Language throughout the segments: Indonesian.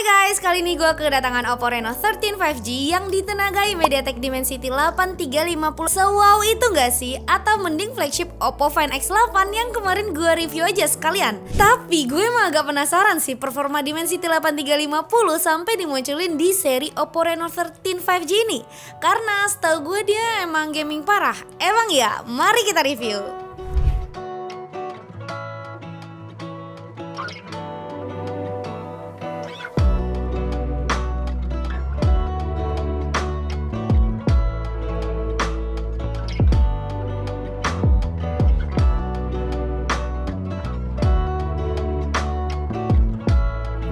Guys, kali ini gue kedatangan Oppo Reno 13 5G yang ditenagai MediaTek Dimensity 8350. Wow itu gak sih? Atau mending flagship Oppo Find X8 yang kemarin gue review aja sekalian. Tapi gue emang agak penasaran sih performa Dimensity 8350 sampai dimunculin di seri Oppo Reno 13 5G ini. Karena setahu gue dia emang gaming parah. Emang ya? Mari kita review.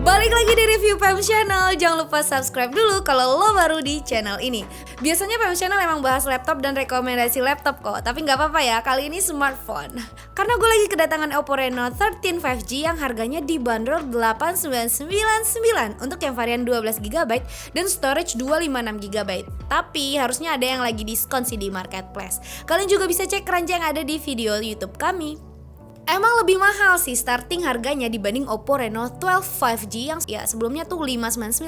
Balik lagi di review PEM Channel. Jangan lupa subscribe dulu kalau lo baru di channel ini. Biasanya PEM Channel emang bahas laptop dan rekomendasi laptop kok. Tapi gak apa-apa ya, kali ini smartphone. Karena gue lagi kedatangan Oppo Reno 13 5G yang harganya dibanderol 8.999 untuk yang varian 12GB dan storage 256GB. Tapi harusnya ada yang lagi diskon sih di marketplace. Kalian juga bisa cek keranjang yang ada di video YouTube kami. Emang lebih mahal sih starting harganya dibanding Oppo Reno 12 5G yang ya sebelumnya tuh 599.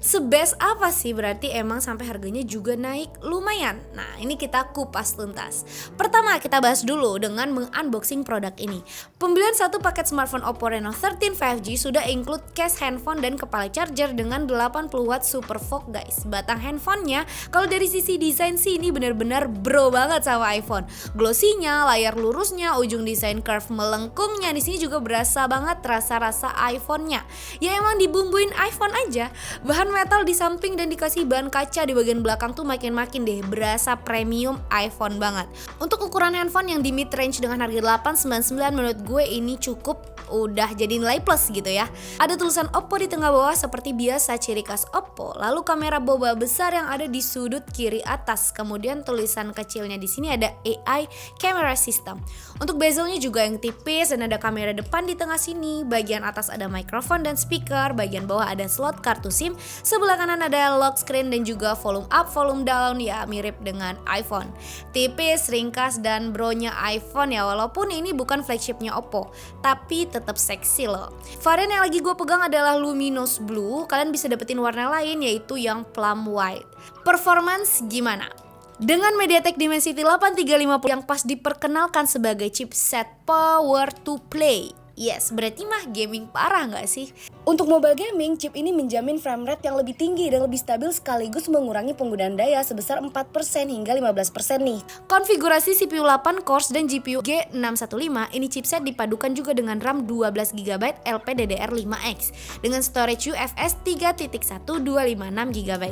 Sebest apa sih berarti emang sampai harganya juga naik lumayan? Nah ini kita kupas tuntas. Pertama kita bahas dulu dengan mengunboxing produk ini. Pembelian satu paket smartphone Oppo Reno 13 5G sudah include case handphone dan kepala charger dengan 80 watt super fog guys. Batang handphonenya kalau dari sisi desain sih ini benar-benar bro banget sama iPhone. Glossy-nya, layar lurusnya, ujung desain curve melengkungnya di sini juga berasa banget rasa-rasa iPhone-nya. Ya emang dibumbuin iPhone aja. Bahan metal di samping dan dikasih bahan kaca di bagian belakang tuh makin-makin deh berasa premium iPhone banget. Untuk ukuran handphone yang di mid range dengan harga 899 menurut gue ini cukup udah jadi nilai plus gitu ya. Ada tulisan Oppo di tengah bawah seperti biasa ciri khas Oppo. Lalu kamera boba besar yang ada di sudut kiri atas. Kemudian tulisan kecilnya di sini ada AI Camera System. Untuk bezelnya juga yang tipis dan ada kamera depan di tengah sini. Bagian atas ada mikrofon dan speaker. Bagian bawah ada slot kartu SIM. Sebelah kanan ada lock screen dan juga volume up, volume down ya mirip dengan iPhone. Tipis, ringkas dan bronya iPhone ya walaupun ini bukan flagshipnya Oppo. Tapi tetap seksi loh. Varian yang lagi gue pegang adalah Luminous Blue. Kalian bisa dapetin warna lain yaitu yang Plum White. Performance gimana? Dengan MediaTek Dimensity 8350 yang pas diperkenalkan sebagai chipset Power to Play. Yes, berarti mah gaming parah gak sih? Untuk mobile gaming, chip ini menjamin frame rate yang lebih tinggi dan lebih stabil sekaligus mengurangi penggunaan daya sebesar 4% hingga 15% nih. Konfigurasi CPU 8 cores dan GPU G615, ini chipset dipadukan juga dengan RAM 12GB LPDDR5X dengan storage UFS 3.1256GB.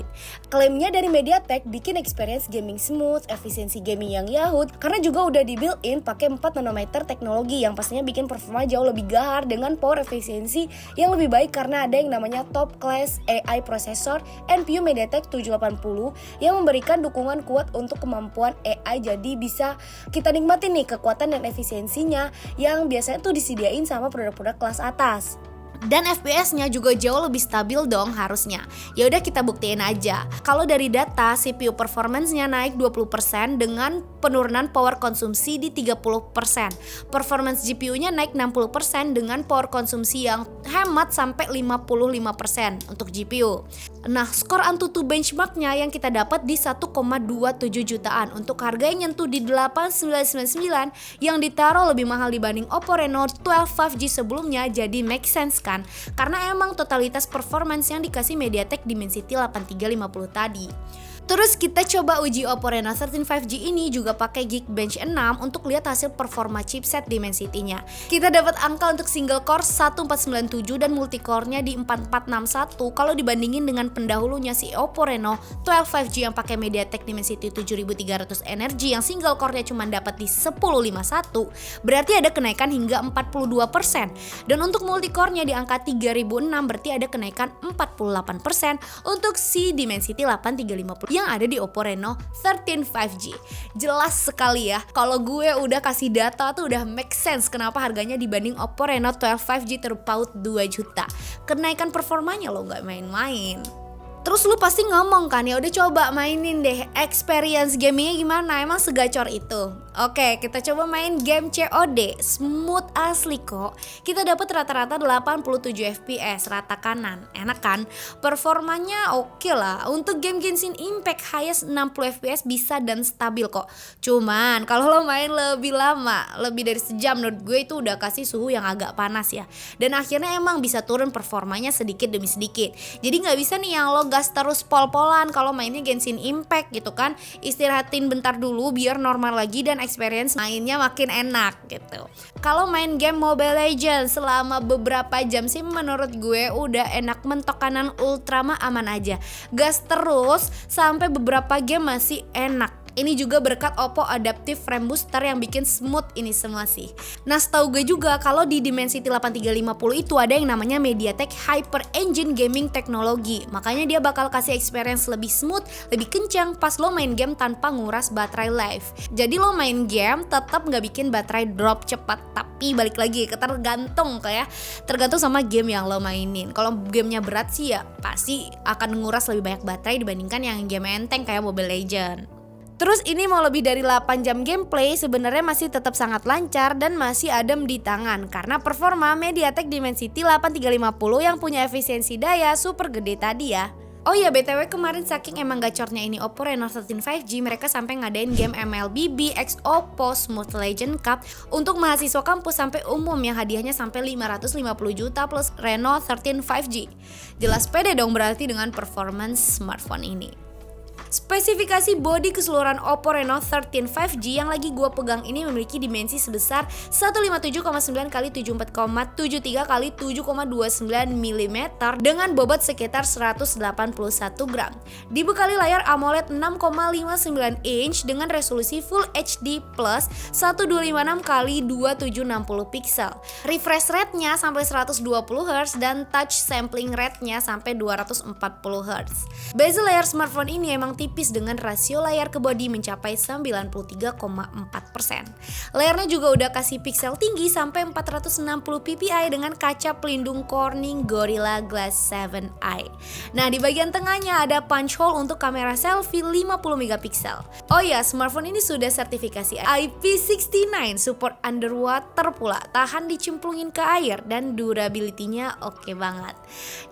Klaimnya dari MediaTek bikin experience gaming smooth, efisiensi gaming yang yahut, karena juga udah di built-in pakai 4nm teknologi yang pastinya bikin performa jauh lebih gahar dengan power efisiensi yang lebih baik karena ada yang namanya top class AI processor NPU MediaTek 780 yang memberikan dukungan kuat untuk kemampuan AI, jadi bisa kita nikmatin nih kekuatan dan efisiensinya yang biasanya tuh disediain sama produk-produk kelas atas. Dan FPS-nya juga jauh lebih stabil dong harusnya. Ya udah kita buktiin aja. Kalau dari data CPU performance-nya naik 20% dengan penurunan power konsumsi di 30%. Performance GPU-nya naik 60% dengan power konsumsi yang hemat sampai 55% untuk GPU. Nah, skor Antutu benchmark-nya yang kita dapat di 1,27 jutaan untuk harga yang nyentuh di 8.999 yang ditaruh lebih mahal dibanding Oppo Reno 12 5G sebelumnya, jadi make sense kan? Karena emang totalitas performance yang dikasih MediaTek Dimensity 8350 tadi. Terus kita coba uji Oppo Reno 13 5G ini juga pakai Geekbench 6 untuk lihat hasil performa chipset Dimensity-nya. Kita dapat angka untuk single core 1497 dan multicore-nya di 4461 kalau dibandingin dengan pendahulunya si Oppo Reno 12 5G yang pakai MediaTek Dimensity 7300 Energy yang single core-nya cuma dapat di 1051. Berarti ada kenaikan hingga 42%. Dan untuk multicore-nya di angka 3006 berarti ada kenaikan 48% untuk si Dimensity 8350 yang ada di Oppo Reno 13 5G. Jelas sekali ya, kalau gue udah kasih data tuh udah make sense kenapa harganya dibanding Oppo Reno 12 5G terpaut 2 juta. Kenaikan performanya lo gak main-main. Terus lu pasti ngomong kan, ya udah coba mainin deh, experience gamingnya gimana, emang segacor itu? Oke, kita coba main game COD, smooth asli kok. Kita dapat rata-rata 87 FPS, rata kanan, enak kan? Performanya oke lah, untuk game Genshin Impact highest 60 FPS bisa dan stabil kok. Cuman kalau lo main lebih lama, lebih dari sejam, menurut gue itu udah kasih suhu yang agak panas ya. Dan akhirnya emang bisa turun performanya sedikit demi sedikit. Jadi nggak bisa nih yang lo gas terus pol-polan kalau mainnya Genshin Impact gitu kan. Istirahatin bentar dulu biar normal lagi dan experience mainnya makin enak gitu. Kalau main game Mobile Legends selama beberapa jam sih menurut gue udah enak, mentok kanan ultra mah aman aja. Gas terus sampai beberapa game masih enak. Ini juga berkat Oppo Adaptive Frame Booster yang bikin smooth ini semua sih. Nah, setahu gue juga kalau di Dimensity 8350 itu ada yang namanya MediaTek Hyper Engine Gaming Technology. Makanya dia bakal kasih experience lebih smooth, lebih kencang pas lo main game tanpa nguras baterai live. Jadi lo main game tetap nggak bikin baterai drop cepat, tapi balik lagi tergantung sama game yang lo mainin. Kalau gamenya berat sih ya pasti akan nguras lebih banyak baterai dibandingkan yang game enteng kayak Mobile Legends. Terus ini mau lebih dari 8 jam gameplay sebenarnya masih tetap sangat lancar dan masih adem di tangan karena performa MediaTek Dimensity 8350 yang punya efisiensi daya super gede tadi ya. Oh ya, BTW kemarin saking emang gacornya ini Oppo Reno 13 5G, mereka sampai ngadain game MLBB X Oppo Smooth Legend Cup untuk mahasiswa kampus sampai umum yang hadiahnya sampai 550 juta plus Reno 13 5G. Jelas pede dong berarti dengan performance smartphone ini. Spesifikasi bodi keseluruhan Oppo Reno 13 5G yang lagi gua pegang ini memiliki dimensi sebesar 157,9 x 74,73 x 7,29 mm dengan bobot sekitar 181 gram. Dibekali layar AMOLED 6,59 inch dengan resolusi Full HD plus 1256 x 2760 pixel. Refresh rate-nya sampai 120 Hz dan touch sampling rate-nya sampai 240 Hz. Bezel layar smartphone ini emang tipis dengan rasio layar ke bodi mencapai 93,4%. Layarnya juga udah kasih pixel tinggi sampai 460 ppi dengan kaca pelindung Corning Gorilla Glass 7i. Nah, di bagian tengahnya ada punch hole untuk kamera selfie 50 megapiksel. Oh ya, smartphone ini sudah sertifikasi IP69, support underwater pula, tahan dicemplungin ke air dan durability-nya oke banget.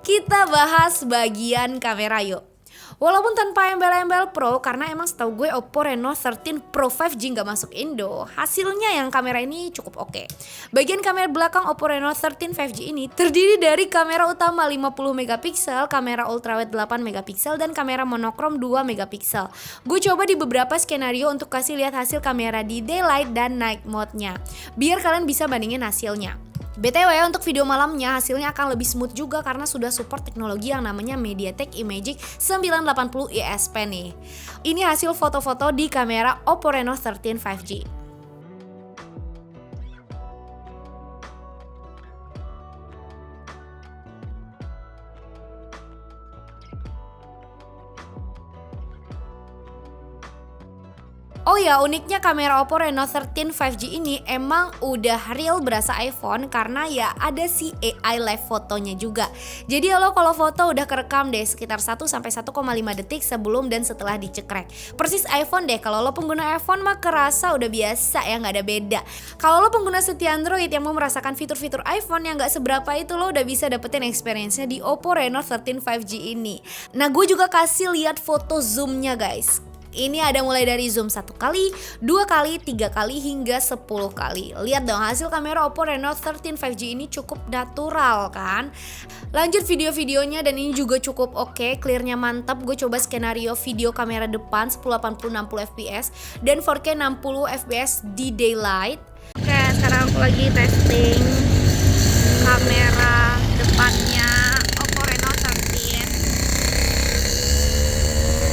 Kita bahas bagian kamera yuk. Walaupun tanpa embel-embel pro, karena emang setahu gue Oppo Reno 13 Pro 5G nggak masuk Indo, hasilnya yang kamera ini cukup oke. Bagian kamera belakang Oppo Reno 13 5G ini terdiri dari kamera utama 50 megapiksel, kamera ultrawide 8 megapiksel, dan kamera monokrom 2 megapiksel. Gue coba di beberapa skenario untuk kasih lihat hasil kamera di daylight dan night mode-nya, biar kalian bisa bandingin hasilnya. BTW untuk video malamnya hasilnya akan lebih smooth juga karena sudah support teknologi yang namanya MediaTek Imagic 980 ISP nih. Ini hasil foto-foto di kamera Oppo Reno 13 5G. Oh ya, uniknya kamera Oppo Reno 13 5G ini emang udah real berasa iPhone karena ya ada si AI live fotonya juga. Jadi lo kalau foto udah kerekam deh sekitar 1 sampai 1,5 detik sebelum dan setelah dicekrek. Persis iPhone deh, kalau lo pengguna iPhone mah kerasa udah biasa ya, nggak ada beda. Kalau lo pengguna setia Android yang mau merasakan fitur-fitur iPhone yang nggak seberapa itu, lo udah bisa dapetin experience-nya di Oppo Reno 13 5G ini. Nah, gue juga kasih lihat foto zoom-nya guys. Ini ada mulai dari zoom 1 kali, 2 kali, 3 kali, hingga 10 kali. Lihat dong hasil kamera Oppo Reno 13 5G ini cukup natural kan. Lanjut video-videonya dan ini juga cukup oke, clearnya mantap. Gue coba skenario video kamera depan 1080 60 fps dan 4K 60 fps di daylight. Oke, sekarang aku lagi testing kamera depannya Oppo Reno 13.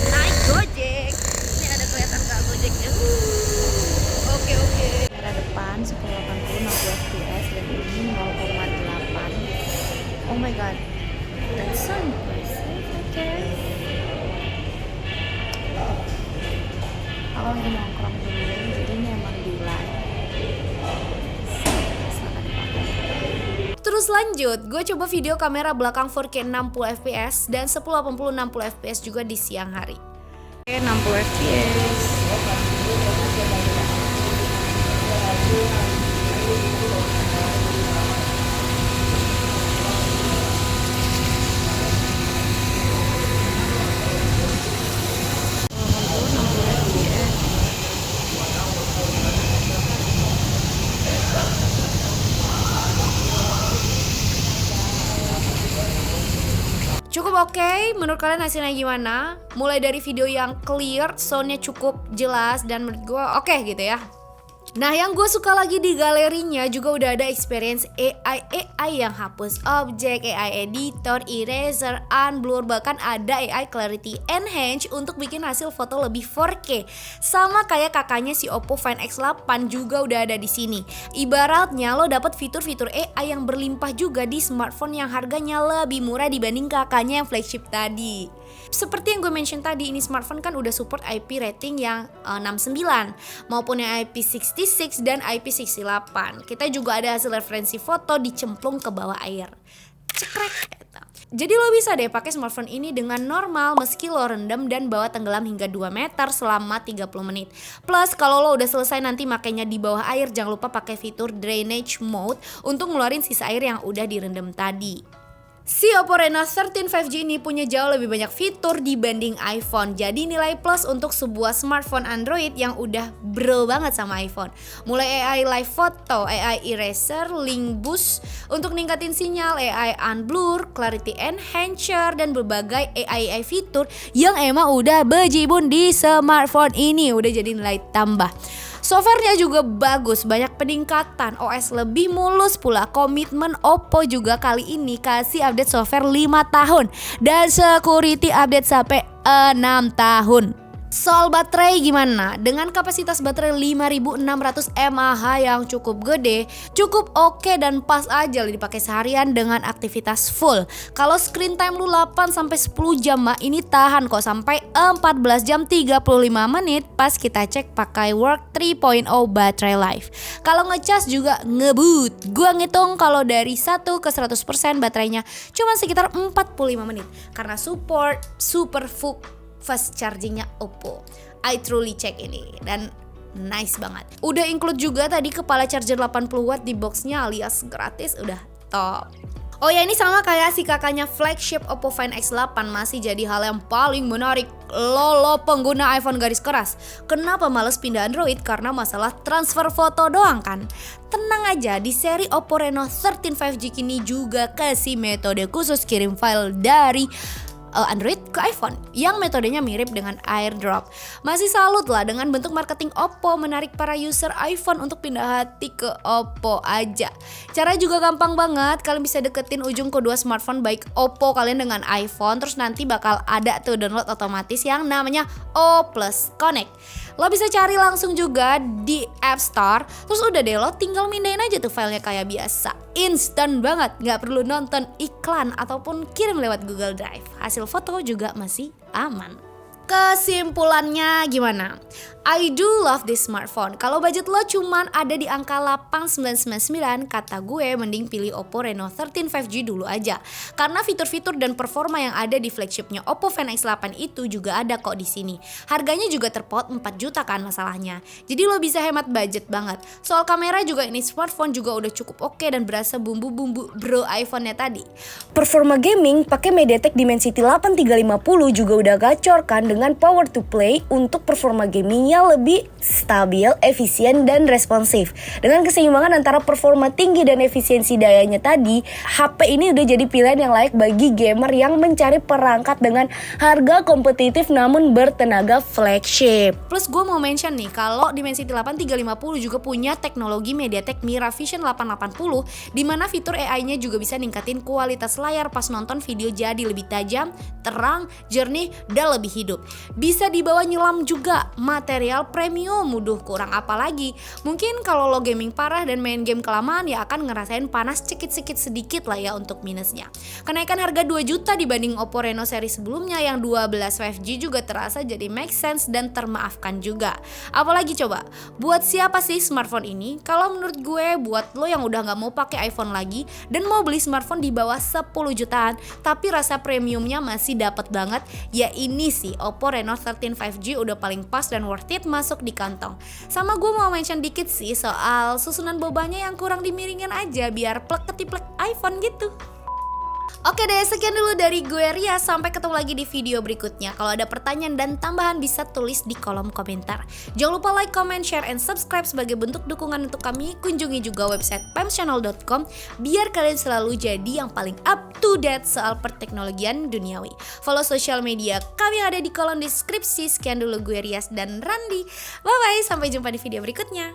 Naik Gojek. Oke. Kamera depan 1080 60 fps dan ini 0,8. Oh my god, that's so impressive. Okay. Kalau lagi nongkrong dulu, jadi ini emang di live. Terus Terus lanjut, gue coba video kamera belakang 4K 60 fps dan 1080 60 fps juga di siang hari. 60 fps. Cukup oke, menurut kalian hasilnya gimana? Mulai dari video yang clear, soundnya cukup jelas dan menurut gue oke gitu ya. Nah, yang gue suka lagi di galerinya juga udah ada experience AI yang hapus objek, AI editor, eraser, unblur, bahkan ada AI clarity enhance untuk bikin hasil foto lebih 4K. Sama kayak kakaknya si Oppo Find X8 juga udah ada di sini. Ibaratnya lo dapet fitur-fitur AI yang berlimpah juga di smartphone yang harganya lebih murah dibanding kakaknya yang flagship tadi. Seperti yang gue mention tadi, ini smartphone kan udah support IP rating yang 69 maupun yang IP66 dan IP68. Kita juga ada hasil referensi foto dicemplung ke bawah air. Cekrek. Jadi lo bisa deh pakai smartphone ini dengan normal meski lo rendam dan bawa tenggelam hingga 2 meter selama 30 menit. Plus kalau lo udah selesai nanti makainya di bawah air, jangan lupa pakai fitur drainage mode untuk ngeluarin sisa air yang udah direndam tadi. Si Oppo Reno 13 5G ini punya jauh lebih banyak fitur dibanding iPhone. Jadi nilai plus untuk sebuah smartphone Android yang udah bro banget sama iPhone. Mulai AI live photo, AI eraser, link boost untuk ningkatin sinyal, AI unblur, clarity enhancer, dan berbagai AI fitur yang emang udah bejibun di smartphone ini. Udah jadi nilai tambah. Softwarenya juga bagus, banyak peningkatan, OS lebih mulus pula. Komitmen Oppo juga kali ini kasih update software 5 tahun dan security update sampai 6 tahun. Soal baterai gimana? Dengan kapasitas baterai 5600 mAh yang cukup gede, cukup oke dan pas aja dipakai seharian dengan aktivitas full. Kalau screen time lu 8-10 jam mah ini tahan kok sampai 14 jam 35 menit pas kita cek pakai Work 3.0 baterai life. Kalau ngecas juga ngebut. Gua ngitung kalau dari 1 ke 100% baterainya cuma sekitar 45 menit karena support super fast chargingnya Oppo. I truly check ini dan nice banget. Udah include juga tadi kepala charger 80 watt di boxnya alias gratis, udah top. Oh ya, ini sama kayak si kakaknya flagship Oppo Find X8 masih jadi hal yang paling menarik. Lo pengguna iPhone garis keras, kenapa males pindah Android? Karena masalah transfer foto doang kan? Tenang aja, di seri Oppo Reno 13 5G kini juga kasih metode khusus kirim file dari Android ke iPhone yang metodenya mirip dengan AirDrop. Masih salut lah dengan bentuk marketing Oppo menarik para user iPhone untuk pindah hati ke Oppo aja. Caranya juga gampang banget, kalian bisa deketin ujung kedua smartphone baik Oppo kalian dengan iPhone, terus nanti bakal ada tuh download otomatis yang namanya O+ Connect. Lo bisa cari langsung juga di App Store, terus udah deh lo tinggal mindahin aja tuh filenya kayak biasa. Instan banget, gak perlu nonton iklan ataupun kirim lewat Google Drive. Hasil foto juga masih aman. Kesimpulannya gimana? I do love this smartphone. Kalau budget lo cuman ada di angka 8999, kata gue mending pilih Oppo Reno 13 5G dulu aja. Karena fitur-fitur dan performa yang ada di flagshipnya Oppo Find X8 itu juga ada kok di sini. Harganya juga terpaut 4 juta kan masalahnya. Jadi lo bisa hemat budget banget. Soal kamera juga ini smartphone juga udah cukup oke dan berasa bumbu-bumbu bro iPhone-nya tadi. Performa gaming pakai MediaTek Dimensity 8350 juga udah gacor kan dengan power to play untuk performa gamingnya lebih stabil, efisien, dan responsif. Dengan keseimbangan antara performa tinggi dan efisiensi dayanya tadi, HP ini udah jadi pilihan yang layak bagi gamer yang mencari perangkat dengan harga kompetitif namun bertenaga flagship. Plus gue mau mention nih, kalau Dimensity 8350 juga punya teknologi MediaTek Mira Vision 880 di mana fitur AI-nya juga bisa ningkatin kualitas layar pas nonton video jadi lebih tajam, terang, jernih, dan lebih hidup. Bisa dibawa nyelam juga, material premium, muduh kurang apa lagi. Mungkin kalau lo gaming parah dan main game kelamaan ya akan ngerasain panas sedikit lah ya untuk minusnya. Kenaikan harga 2 juta dibanding Oppo Reno seri sebelumnya yang 12 5G juga terasa jadi make sense dan termaafkan juga. Apalagi coba, buat siapa sih smartphone ini? Kalau menurut gue buat lo yang udah gak mau pakai iPhone lagi dan mau beli smartphone di bawah 10 jutaan tapi rasa premiumnya masih dapat banget, ya ini sih Oppo Reno 13 5G udah paling pas dan worth it masuk di kantong. Sama gue mau mention dikit sih soal susunan bobanya yang kurang dimiringin aja biar plek ketiplek iPhone gitu. Oke deh, sekian dulu dari gue Ria. Sampai ketemu lagi di video berikutnya. Kalau ada pertanyaan dan tambahan bisa tulis di kolom komentar. Jangan lupa like, comment, share, and subscribe sebagai bentuk dukungan untuk kami. Kunjungi juga website pemschannel.com biar kalian selalu jadi yang paling up to date soal perteknologian duniawi. Follow sosial media kami yang ada di kolom deskripsi. Sekian dulu gue Rias dan Randi. Bye bye, sampai jumpa di video berikutnya.